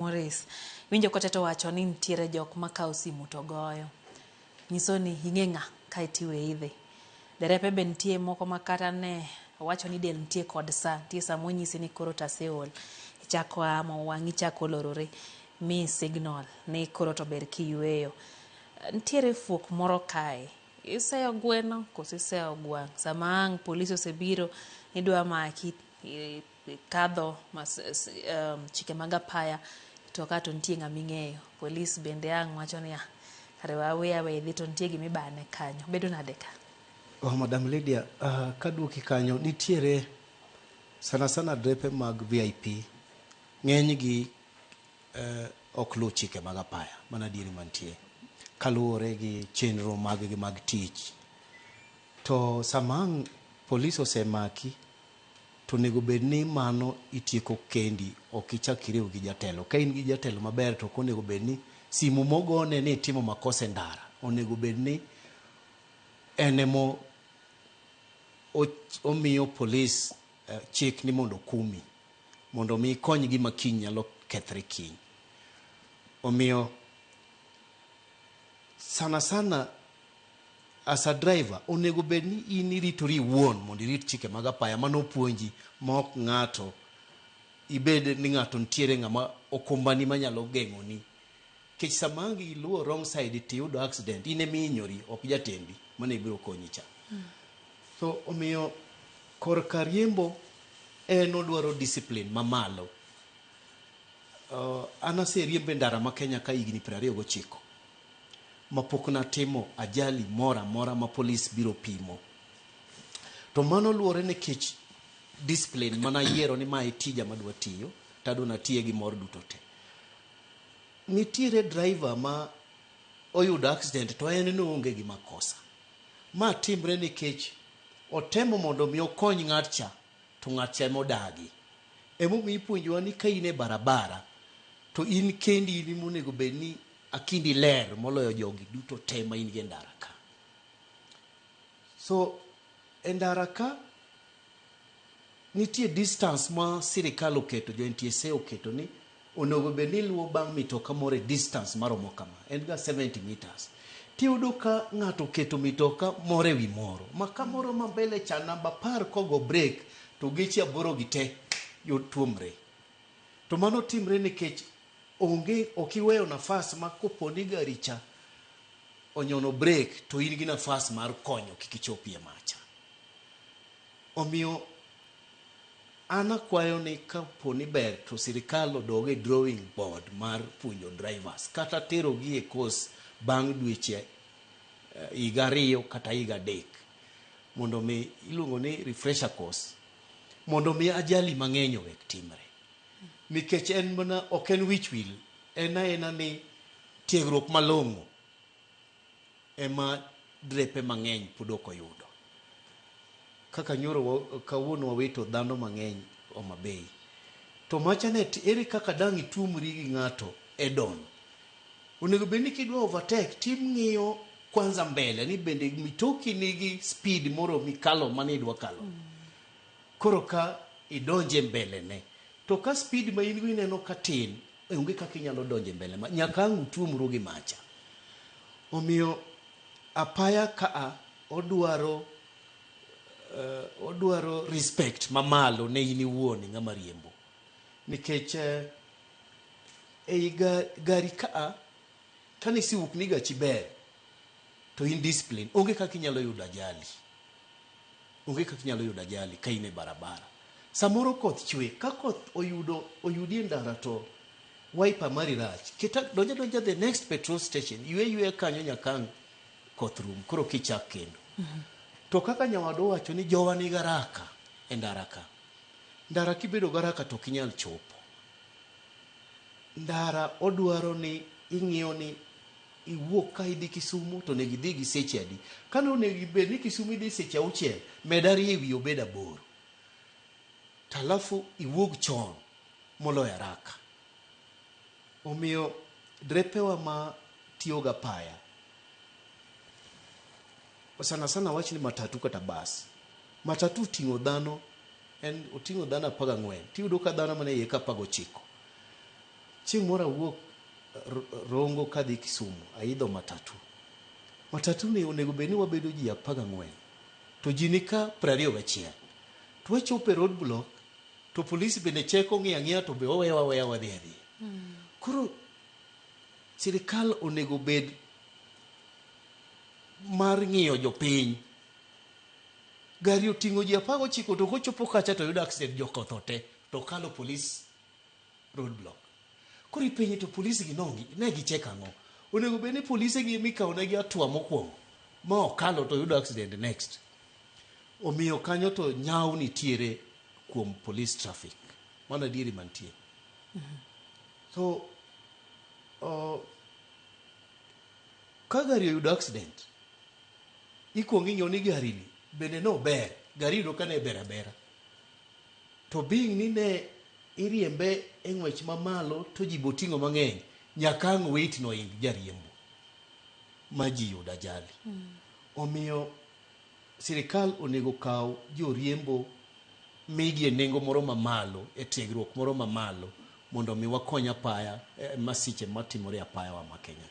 Morris, winjo koteto wacho ni nitiere jok makao simu to goyo. Nyiso ni ing'eng'a ka itiwe idhi. Derepe be nitie moko makata ne wacho ni del nitie kod sa. Nitie sa monyisi ni koro taseol. Ichako amo wang'i chako lorore. Mi signal ni koro to ber kiyueyo. Nitiere fuok moro kae. Iseyo gweno koso iseyo gwang'. Sama ang' polisi osebiro idwa maki kadho chike mag apaya to ka to nitie ng'ama ing'eyo. Polis bende ang' wacho ni kare wawe idhi to nitie gima ibane kanyo. Bedo nade ka? Madam Lydia, kaduoki kanyo nitiere sana drepe mag VIP ng'enygi ok luw chike mag apaya mana dieri mantie kaluwore gi chenro mag tich. To samang polis osemaki to nego bed ni mano itieko kendi, ok ichak iriw gi jatelo. Ka in gi jatelo maber to onego bed ni simu mogone ni timo makosa ndara, onego bed ni enemo omiyo polis chik ni mondo kumi, mondo mi kony gi makiny nyalo kethre kiny. Omiyo sana as a driver onego bed ni in iritori iwuon mondo irit chike mag apaya mano puonji, ma ok ng'ato ibed ni ng'ato nitiere ng'ama okumbani manyalo geng'oni. Kech samangi iluwo wrong side tiyudo accident, in emi hinyori, ok jatendi mane biro konyi cha. So omiyo korka riembo en odwaro discipline mamalo. Anase riembe ndara ma Kenya ka higni 29 mapok natimo ajali mora ma polis biro pimo. To mano luwore nikech discipline mana yiero ni ma tija madwa tiyo tadwa natiye gi mor duto te. Nitiere driver ma oyudo accident to en no onge gi makosa. Ma timre nikech otemo mondo mi okony ng'atcha to ng'atcha modagi. Emomiyo ipuonjowa ni ka in e barabara to in kendi ni monego bed ni akindi ler moloyo jogi duto te ma in gi ndara ka. So e ndara ka nitie distance ma sirikal oketo, jo NTSA oketo ni onego bed ni luwo bang' mitoka moro e distance maromo kama, en ga 70 meters. Tiyudo ka ng'ato keto mitoka moro e wi moro, ma kamoro ma mbele cha namba 10 kogo break to geche 8 gi te tuomre. To mano timre nikech ok iweyo nafas ma koponi gari cha onyono break to in gi nafas mar konyo kik ichopie macha. Omiyo ana kwayo ni kaponi ber to sirikal odoge drawing board mar puonjo drivers kata tero gi e course bang' dweche higa 2 kata higa 3 mondo mi iluongo ni refresher course mondo mi ajali mang'eny owek timre. Nikech en mana ok en wich wil, ena ni tiegruok malong'o ema drepe mang'eny pod ok oyudo. Kaka nyoro kawuono wawito dhano mang'eny Homa Bay. To machanet ere kaka dang' itumri gi ng'ato Edon. Onego bed ni kidwa overtake tim ng'iyo kwanza mbele ni bende mitoki nigi speed moro mikalo mane idwa kalo. Koro ka idonje mbele ne. To ka speed ma in go ineno katin, onge kaka inyalo donje mbele ma nyaka ang' utuomru gi macha. Omiyo apaya ka odwaro respect mamalo ne in iwuon ng'ama riembo. Nikech gari ka kanisi wuk ni gachi ber to in discipline, onge kaka inyalo yudo ajali. Onge kaka inyalo yudo ajali ka in e barabara. Samoro koth chwe, ka koth oyudi e ndara to wiper mari rach. Donja the next petrol station, yue kanyo nyaka koth rum, koro kichak kendo. To kaka nyawado wacho ni jowa ni garaka e ndara ka. Ndara kibedo garaka to kinyal chopo. Ndara odwaro ni ing'iyo ni iwuok ka idhi Kisumu to negi dhi gi seche adi. Kano negi bed ni Kisumu idhi seche 6, medari ewi obeda 8. Talafu iwuog chon moloyo haraka. Omiyo drepewa ma tiyo ga paya sana wach ni matatu kata bus. Matatu ting'o dhano, oting'o dhano 14. Tiyudo ka dhano mane iye ka 19. chieng' moro awuok Rongo kadhi Kisumu, aidho matatu ni onego bed ni wabedo ji 14 to ji ni ka 21 to wachopo e road block to polisi bende cheko ng'iya to be owewa wadhi. Koro sirikal onego bed mar ng'iyo jopiny. Gari oting'o ji 19 to kochopo kacha to yudo accident, joko tho te to kalo police road block. Koro ipenje to polisi gi ne gicheko ang'o? Onego bed ni polisi gi mikawo negi atua mokwongo ma okalo to yudo accident next. Omiyo kanyo to nyaw nitiere kuom police traffic. Mano adieri mantie. So ka gari oyudo accident, ikuongo ing'iyo ni gari ni bende no ber, gari yudo ka ne ber abera. To being ni ne iriembe e ng'wech mamalo to ji boting'o mang'eny, nyaka ang' weight no ing jariembo ma ji yudo ajali. Omiyo sirikal onego kaw joriembo migi e nengo moro mamalo, e tiegruok moro mamalo, mondo mi wakony apaya masiche matimore apaya wa ma Kenya.